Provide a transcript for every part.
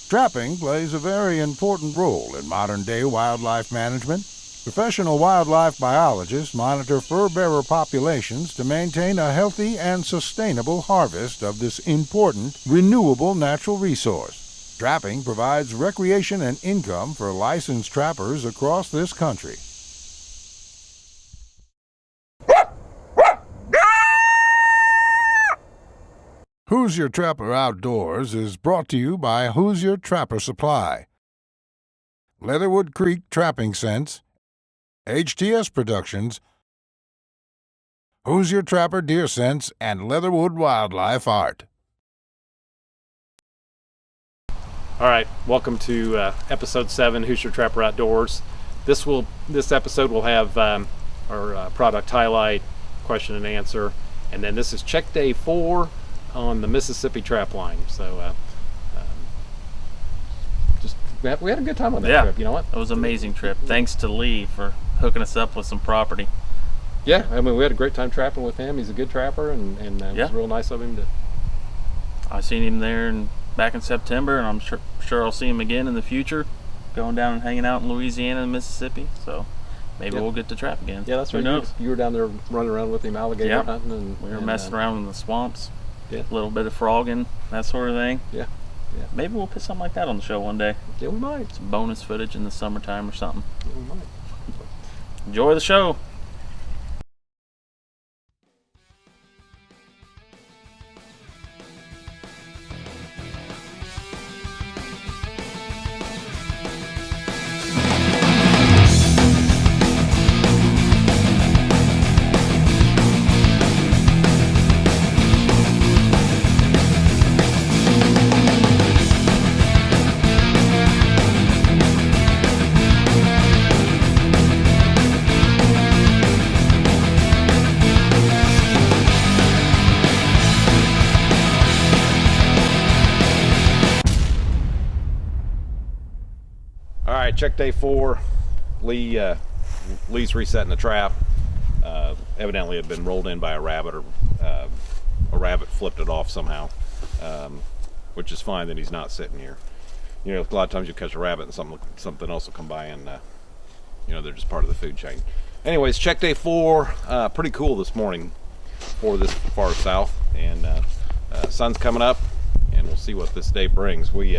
Trapping plays a very important role in modern-day wildlife management. Professional wildlife biologists monitor fur-bearer populations to maintain a healthy and sustainable harvest of this important, renewable natural resource. Trapping provides recreation and income for licensed trappers across this country. Hoosier Trapper Outdoors is brought to you by Hoosier Trapper Supply, Leatherwood Creek Trapping Scents, HTS Productions, Hoosier Trapper Deer Scents, and Leatherwood Wildlife Art. All right, welcome to episode 7, Hoosier Trapper Outdoors. This episode will have our product highlight, question and answer, and then this is check day 4 on the Mississippi trapline. So we had a good time on that trip. You know what? It was an amazing trip. Thanks to Lee for hooking us up with some property. Yeah, I mean, we had a great time trapping with him. He's a good trapper, and it was real nice of him to. I seen him there back in September, and I'm sure I'll see him again in the future, going down and hanging out in Louisiana and Mississippi. So maybe we'll get to trap again. Yeah, that's right. You were down there running around with him, alligator hunting, and we were messing around in the swamps. Yeah, a little bit of frogging, that sort of thing. Yeah. Maybe we'll put something like that on the show one day. Yeah, we might. Some bonus footage in the summertime or something. Yeah, we might. Enjoy the show. Check day 4. Lee's resetting the trap. Evidently had been rolled in by a rabbit, or a rabbit flipped it off somehow, which is fine that he's not sitting here. You know, a lot of times you catch a rabbit and something else will come by, and they're just part of the food chain. Anyways, check day 4. Pretty cool this morning for this far south, and sun's coming up, and we'll see what this day brings. We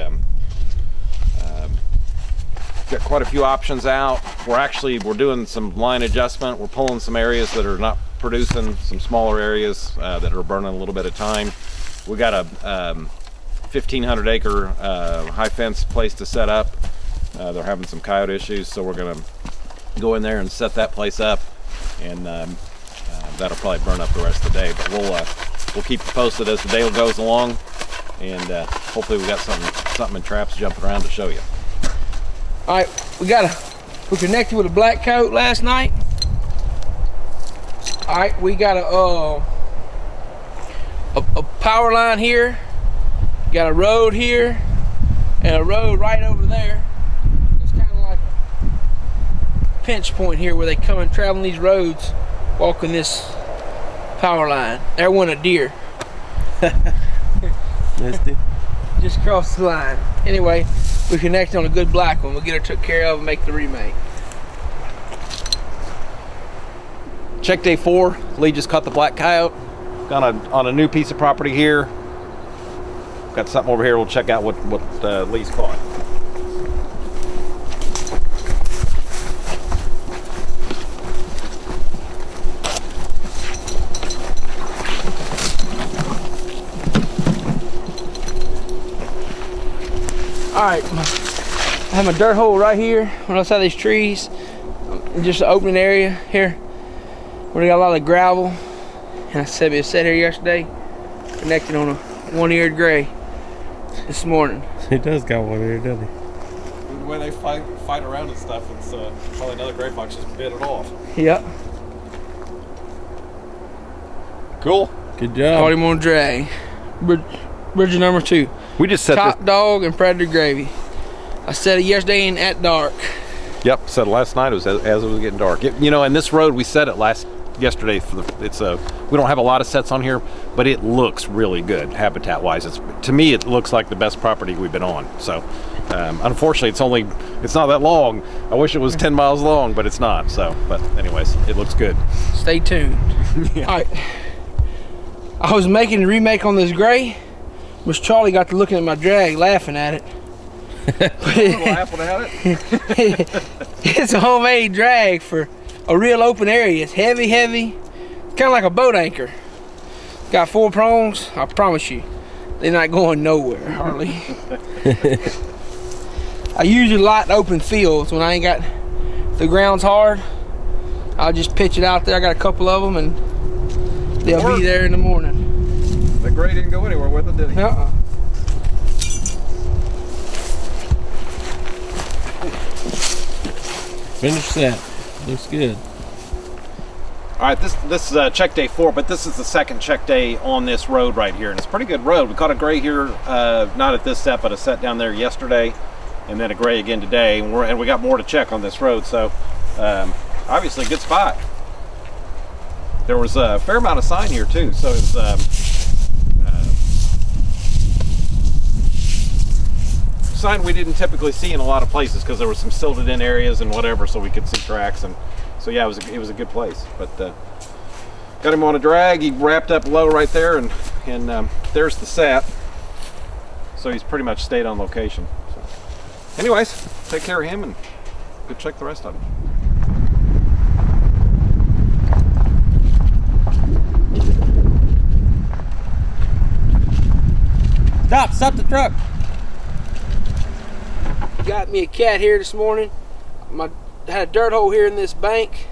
got quite a few options out. We're doing some line adjustment. We're pulling some areas that are not producing, some smaller areas that are burning a little bit of time. We got a 1,500 acre high fence place to set up. They're having some coyote issues, so we're gonna go in there and set that place up, and that'll probably burn up the rest of the day. But we'll keep you posted as the day goes along, and hopefully we got something in traps jumping around to show you. All right, we connected with a black coat last night. All right, we got a power line here, got a road here, and a road right over there. It's kind of like a pinch point here where they come and travel these roads, walking this power line. There went a deer. Just crossed the line. Anyway, we connected on a good black one. We'll get her took care of and make the remake. Check day 4. Lee just caught the black coyote. On a new piece of property here. Got something over here. We'll check out what Lee's caught. All right, I have my dirt hole right here on the side of these trees. Just an open area here where they got a lot of gravel. And I said we sat here yesterday, connected on a one-eared gray this morning. He does got one ear, doesn't he? The way they fight around and stuff, it's probably another gray fox just bit it off. Yep. Cool. Good job. Caught him on drag. Bridger number 2. We just set Top dog and predator gravy. I set it yesterday and at dark. Yep, set it last night. It was as it was getting dark. And this road, we set it last yesterday. We don't have a lot of sets on here, but it looks really good habitat-wise. To me, it looks like the best property we've been on. So, unfortunately, it's not that long. I wish it was 10 miles long, but it's not. So, but anyways, it looks good. Stay tuned. Yeah. All right. I was making a remake on this gray. Miss Charlie got to looking at my drag, laughing at it. Laughing at it. It's a homemade drag for a real open area. It's heavy, kind of like a boat anchor. Got 4 prongs. I promise you, they're not going nowhere hardly. I usually light open fields when I ain't got the ground's hard. I'll just pitch it out there. I got a couple of them, and they'll be there in the morning. The gray didn't go anywhere with it, did he? Finish that. Looks good. All right, this is check day 4, but this is the second check day on this road right here, and it's a pretty good road. We caught a gray here, not at this set, but a set down there yesterday, and then a gray again today, and we got more to check on this road. So, obviously, a good spot. There was a fair amount of sign here too, so it's sign we didn't typically see in a lot of places because there were some silted in areas and whatever, so we could see tracks. And so yeah, it was a good place. But got him on a drag. He wrapped up low right there, and there's the set. So he's pretty much stayed on location. So, anyways, take care of him and go check the rest of them. Stop the truck. Got me a cat here this morning. I had a dirt hole here in this bank,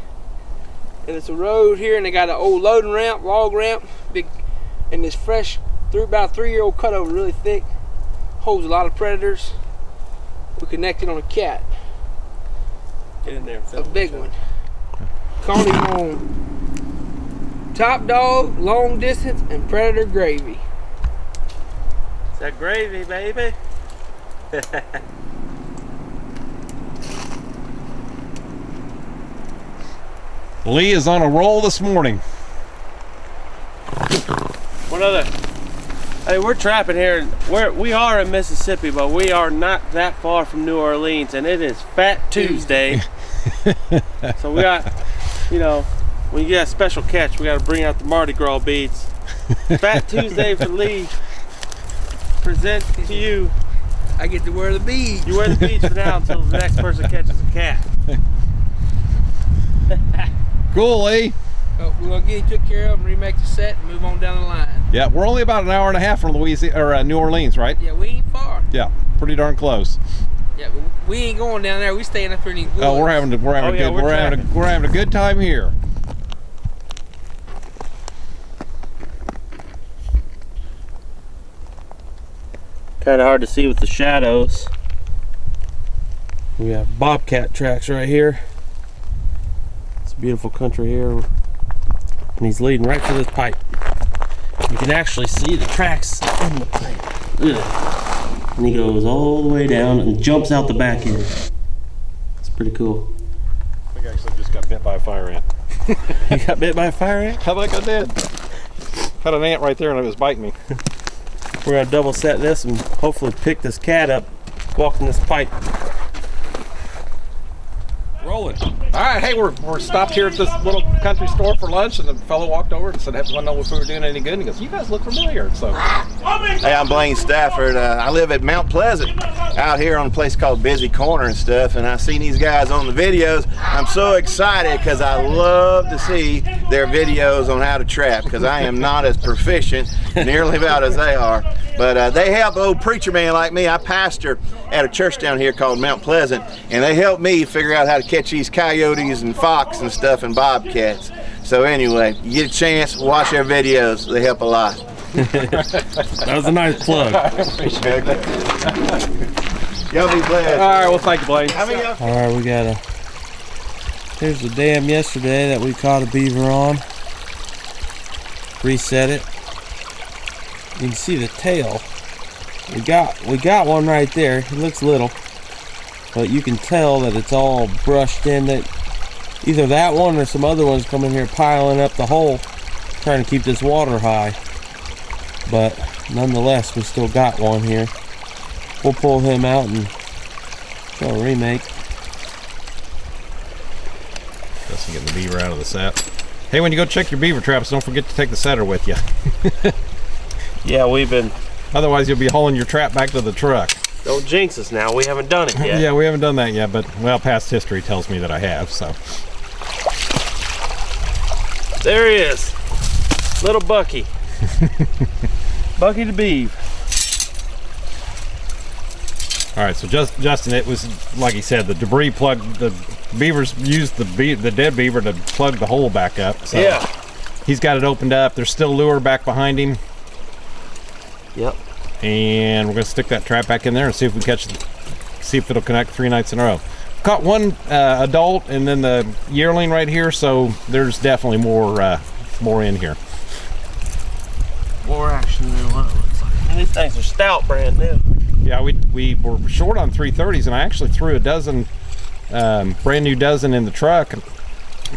and it's a road here, and they got an old loading ramp, log ramp, big, and this fresh, about 3-year-old cutover, really thick, holds a lot of predators. We connected on a cat. Get in there. A big one. Caught him on top dog, long distance, and predator gravy. It's that gravy, baby. Lee is on a roll this morning. What other? Hey, we're trapping here. We are in Mississippi, but we are not that far from New Orleans, and it is Fat Tuesday. So we got, when you get a special catch, we got to bring out the Mardi Gras beads. Fat Tuesday for Lee. Present to you. I get to wear the beads. You wear the beads for now until the next person catches a cat. Cool, Lee. We're gonna get it took care of and remake the set and move on down the line. Yeah, we're only about an hour and a half from New Orleans, right? Yeah, we ain't far. Yeah, pretty darn close. Yeah, but we ain't going down there. We staying up here in these woods. Oh, we're having a good time here. Kind of hard to see with the shadows. We have bobcat tracks right here. It's a beautiful country here. And he's leading right for this pipe. You can actually see the tracks in the pipe. Look at that. And he goes all the way down and jumps out the back end. It's pretty cool. I think I actually just got bit by a fire ant. You got bit by a fire ant? I think I did. Had an ant right there and it was biting me. We're gonna double set this and hopefully pick this cat up walking this pipe. Rolling. All right, hey, we're stopped here at this little country store for lunch, and the fellow walked over and said, "Hey, want to know if we were doing any good?" And he goes, "You guys look familiar." So, hey, I'm Blaine Stafford. I live at Mount Pleasant, out here on a place called Busy Corner and stuff. And I seen these guys on the videos. I'm so excited because I love to see their videos on how to trap, because I am not as proficient nearly about as they are. But they help old preacher man like me. I pastor at a church down here called Mount Pleasant, and they help me figure out how to catch these coyotes and fox and stuff and bobcats. So anyway, you get a chance, watch their videos. They help a lot. That was a nice plug. Y'all be blessed. all right, well, thank you, Blaine. How many y'all? All right, we got here's the dam yesterday that we caught a beaver on. Reset it. You can see the tail. We got one right there. It looks little, but you can tell that it's all brushed in. That either that one or some other ones come in here piling up the hole, trying to keep this water high. But nonetheless, we still got one here. We'll pull him out and show a remake. Just getting the beaver out of the set. Hey, when you go check your beaver traps, don't forget to take the setter with you. Yeah, we've been... Otherwise, you'll be hauling your trap back to the truck. Don't jinx us now. We haven't done it yet. Yeah, we haven't done that yet, but, well, past history tells me that I have, so. There he is. Little Bucky. Bucky the Beav. All right, so Justin, it was, like he said, the debris plugged, the beavers used the dead beaver to plug the hole back up. So Yeah. he's got it opened up. There's still lure back behind him. Yep. And we're gonna stick that trap back in there and see if we catch, see if it'll connect 3 nights in a row. Caught one adult and then the yearling right here, so there's definitely more in here. More action than what it looks like. And these things are stout, brand new. Yeah, we were short on 330s, and I actually threw a dozen, brand new dozen in the truck.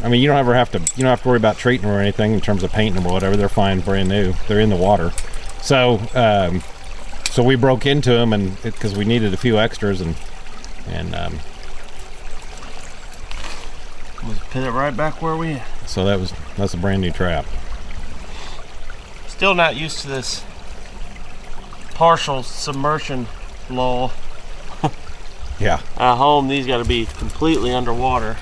I mean, you don't have to worry about treating them or anything in terms of painting them or whatever. They're fine, brand new. They're in the water. So so we broke into them, and because we needed a few extras, and Let's put it right back where we at. so that's a brand new trap. Still not used to this partial submersion lull. Yeah. At home, these got to be completely underwater.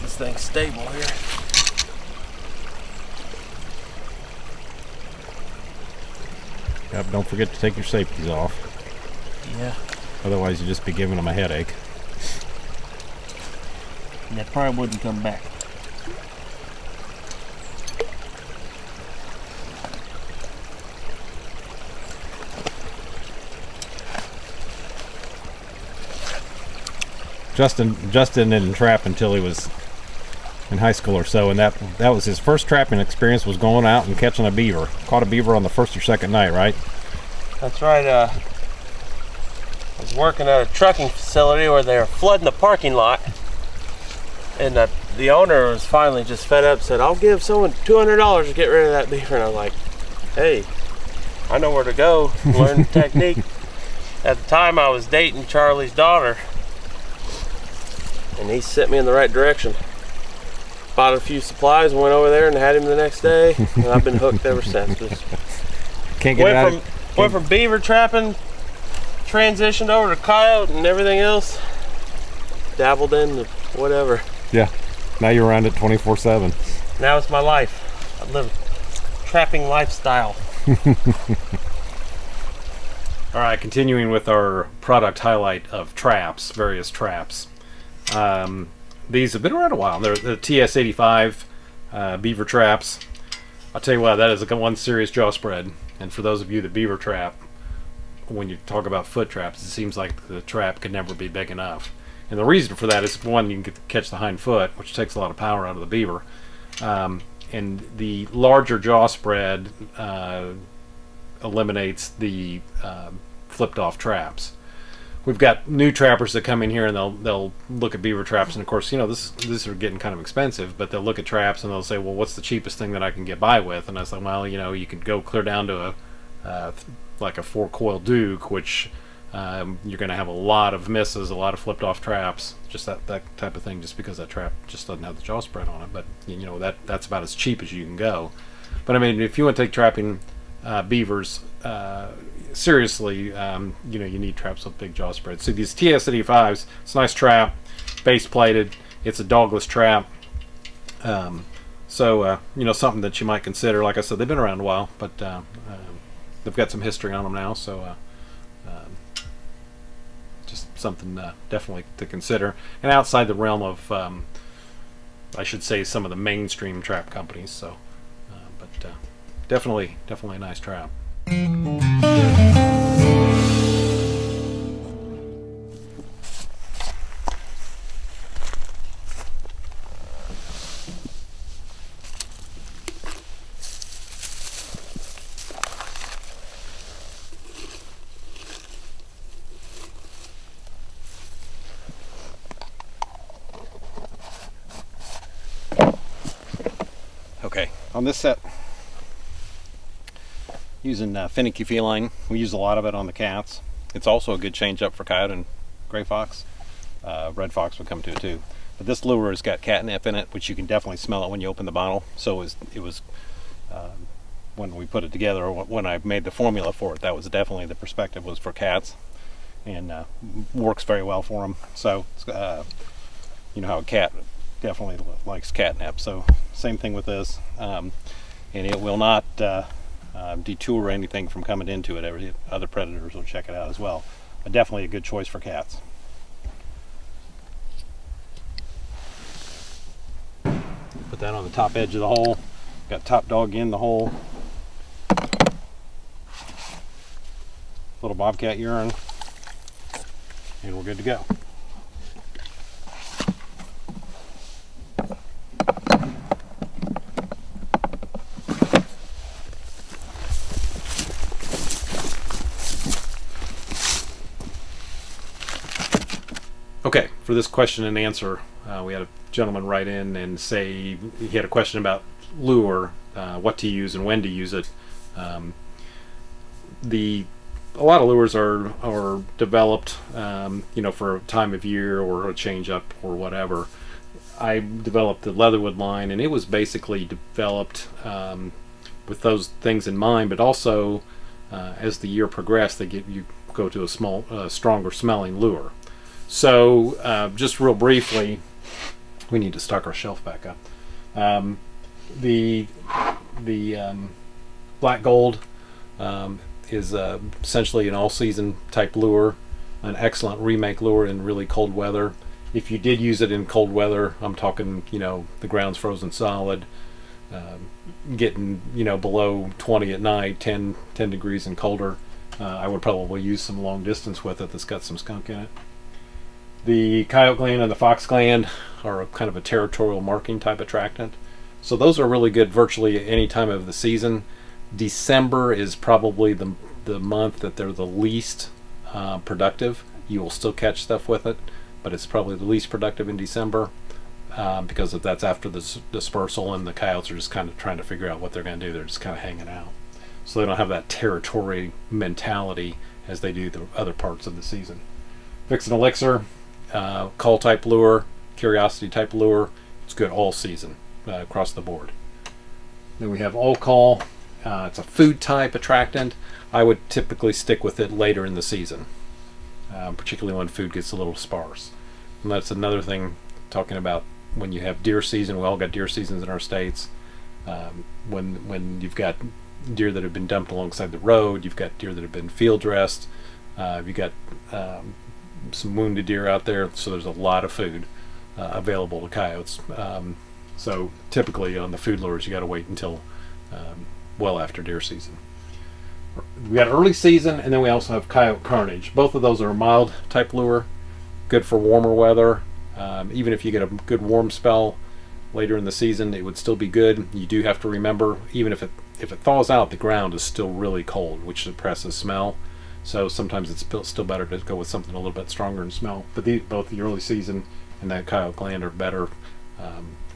This thing's stable here. Yep. Don't forget to take your safeties off. Yeah. Otherwise, you'll just be giving them a headache. And they probably wouldn't come back. Justin didn't trap until he was in high school or so, and that was his first trapping experience, was going out and catching a beaver. Caught a beaver on the first or second night, right? That's right. I was working at a trucking facility where they were flooding the parking lot. And the owner was finally just fed up, said, I'll give someone $200 to get rid of that beaver. And I'm like, hey, I know where to go, learn the technique. At the time, I was dating Charlie's daughter. And he sent me in the right direction. Bought a few supplies, went over there and had him the next day. And I've been hooked ever since. Just Can't get it out. went from beaver trapping, transitioned over to coyote and everything else. Dabbled in whatever. Yeah. Now you're around it 24/7. Now it's my life. I live a trapping lifestyle. All right, continuing with our product highlight of traps, various traps. These have been around a while. They're the TS85 beaver traps. I'll tell you what, that is one serious jaw spread. And for those of you that beaver trap, when you talk about foot traps, it seems like the trap could never be big enough. And the reason for that is, one, you can catch the hind foot, which takes a lot of power out of the beaver. And the larger jaw spread eliminates the flipped off traps. We've got new trappers that come in here and they'll look at beaver traps, and of course, this are getting kind of expensive, but they'll look at traps and they'll say, well, what's the cheapest thing that I can get by with? And I was like, well, you could go clear down to like a 4-coil Duke, which you're going to have a lot of misses, a lot of flipped off traps, just that type of thing, just because that trap just doesn't have the jaw spread on it. But that's about as cheap as you can go. But I mean, if you want to take trapping beavers seriously, you need traps with big jaw spreads. So these TS85s, it's a nice trap, base plated. It's a dogless trap. Something that you might consider. Like I said, they've been around a while, but they've got some history on them now. So just something definitely to consider. And outside the realm of, I should say, some of the mainstream trap companies. So, definitely a nice trap. on this set, using finicky feline. We use a lot of it on the cats. It's also a good change up for coyote and gray fox. Red fox would come to it too. But this lure has got catnip in it, which you can definitely smell it when you open the bottle. So it was when we put it together, or when I made the formula for it, that was definitely the perspective was for cats, and works very well for them. So you know how a cat definitely likes catnip. So same thing with this, and it will not detour anything from coming into it. Every other predators will check it out as well. But definitely a good choice for cats. Put that on the top edge of the hole. Got top dog in the hole. Little bobcat urine, and we're good to go. Okay, for this question and answer, we had a gentleman write in and say he had a question about lure, what to use and when to use it. A lot of lures are developed, for a time of year or a change up or whatever. I developed the Leatherwood line, and it was basically developed with those things in mind, but also as the year progressed, you go to a stronger smelling lure. So just real briefly, we need to stock our shelf back up. The Black Gold is essentially an all-season type lure, an excellent remake lure in really cold weather. If you did use it in cold weather, I'm talking, the ground's frozen solid, getting, below 20 at night, 10 degrees and colder, I would probably use some long distance with it that's got some skunk in it. The coyote gland and the fox gland are kind of a territorial marking type attractant. So those are really good virtually any time of the season. December is probably the month that they're the least productive. You will still catch stuff with it, but it's probably the least productive in December because that's after the dispersal, and the coyotes are just kind of trying to figure out what they're going to do. They're just kind of hanging out. So they don't have that territory mentality as they do the other parts of the season. Fix and Elixir, call type lure, curiosity type lure. It's good all season across the board. Then we have All Call. It's a food type attractant. I would typically stick with it later in the season, particularly when food gets a little sparse. And that's another thing, talking about when you have deer season. We all got deer seasons in our states. When you've got deer that have been dumped alongside the road, you've got deer that have been field dressed, you've got some wounded deer out there, so there's a lot of food available to coyotes. So typically on the food lures, you got to wait until well after deer season. We got early season, and then we also have Coyote Carnage. Both of those are a mild type lure, good for warmer weather. Even if you get a good warm spell later in the season, it would still be good. You do have to remember, even if it thaws out, the ground is still really cold, which suppresses smell. So sometimes it's still better to go with something a little bit stronger in smell. But both the early season and that coyote gland are better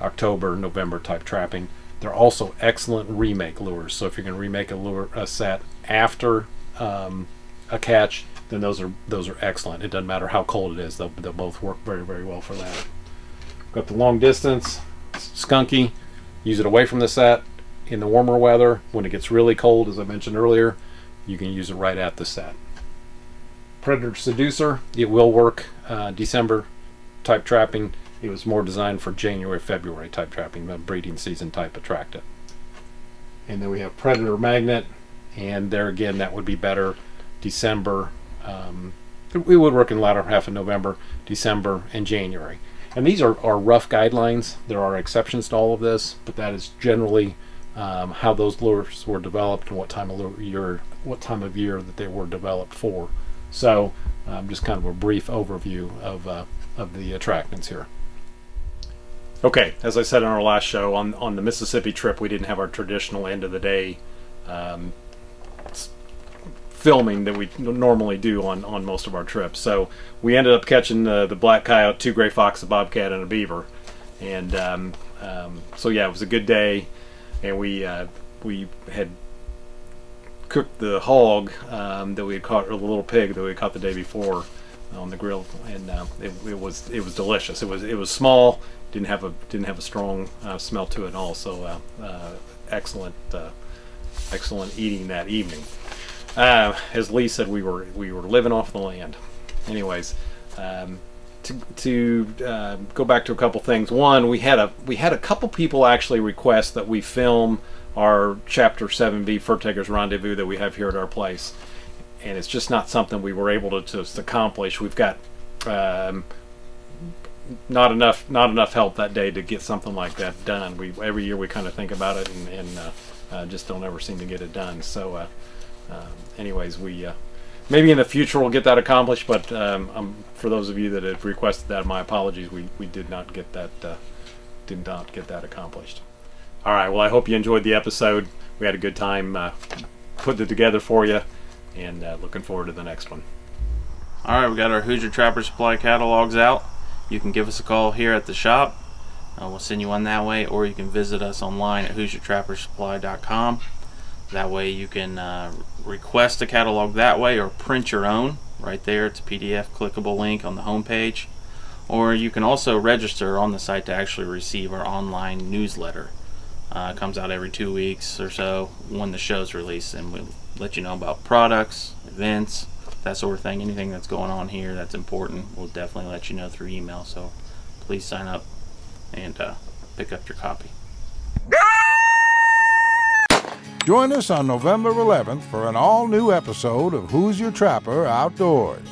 October, November type trapping. They're also excellent remake lures. So if you're going to remake a set after a catch, then those are excellent. It doesn't matter how cold it is; they'll both work very, very well for that. Got the long distance, skunky. Use it away from the set in the warmer weather. When it gets really cold, as I mentioned earlier, you can use it right at the set. Predator Seducer, it will work December type trapping. It was more designed for January, February type trapping, breeding season type attractant. And then we have Predator Magnet, and there again, that would be better December. We would work in the latter half of November, December, and January. And these are rough guidelines. There are exceptions to all of this, but that is generally how those lures were developed and what time of year that they were developed for. So just kind of a brief overview of the attractants here. Okay, as I said on our last show, on the Mississippi trip, we didn't have our traditional end of the day filming that we normally do on most of our trips. So we ended up catching the black coyote, 2 gray fox, a bobcat, and a beaver. And so yeah, it was a good day. and we had cooked the hog that we had caught, or the little pig that we had caught the day before on the grill, and it was delicious. It was small, didn't have a strong smell to it at all. So excellent eating that evening. As Lee said, we were living off the land. Anyways, to go back to a couple things. One, we had a couple people actually request that we film our Chapter 7B Fur Takers Rendezvous that we have here at our place, and it's just not something we were able to accomplish. We've got not enough help that day to get something like that done. Every year we kind of think about it and just don't ever seem to get it done. So anyways, we maybe in the future we'll get that accomplished, but for those of you that have requested that, my apologies, we did not get that accomplished. All right, well, I hope you enjoyed the episode. We had a good time putting it together for you, and looking forward to the next one. All right, we got our Hoosier Trapper Supply catalogs out. You can give us a call here at the shop. We'll send you one that way, or you can visit us online at HoosierTrapperSupply.com. That way you can request a catalog that way, or print your own right there. It's a PDF clickable link on the home page. Or you can also register on the site to actually receive our online newsletter. It comes out every 2 weeks or so when the show's released, and we'll let you know about products, events, that sort of thing. Anything that's going on here that's important, we'll definitely let you know through email. So please sign up and pick up your copy. Join us on November 11th for an all-new episode of Who's Your Trapper Outdoors.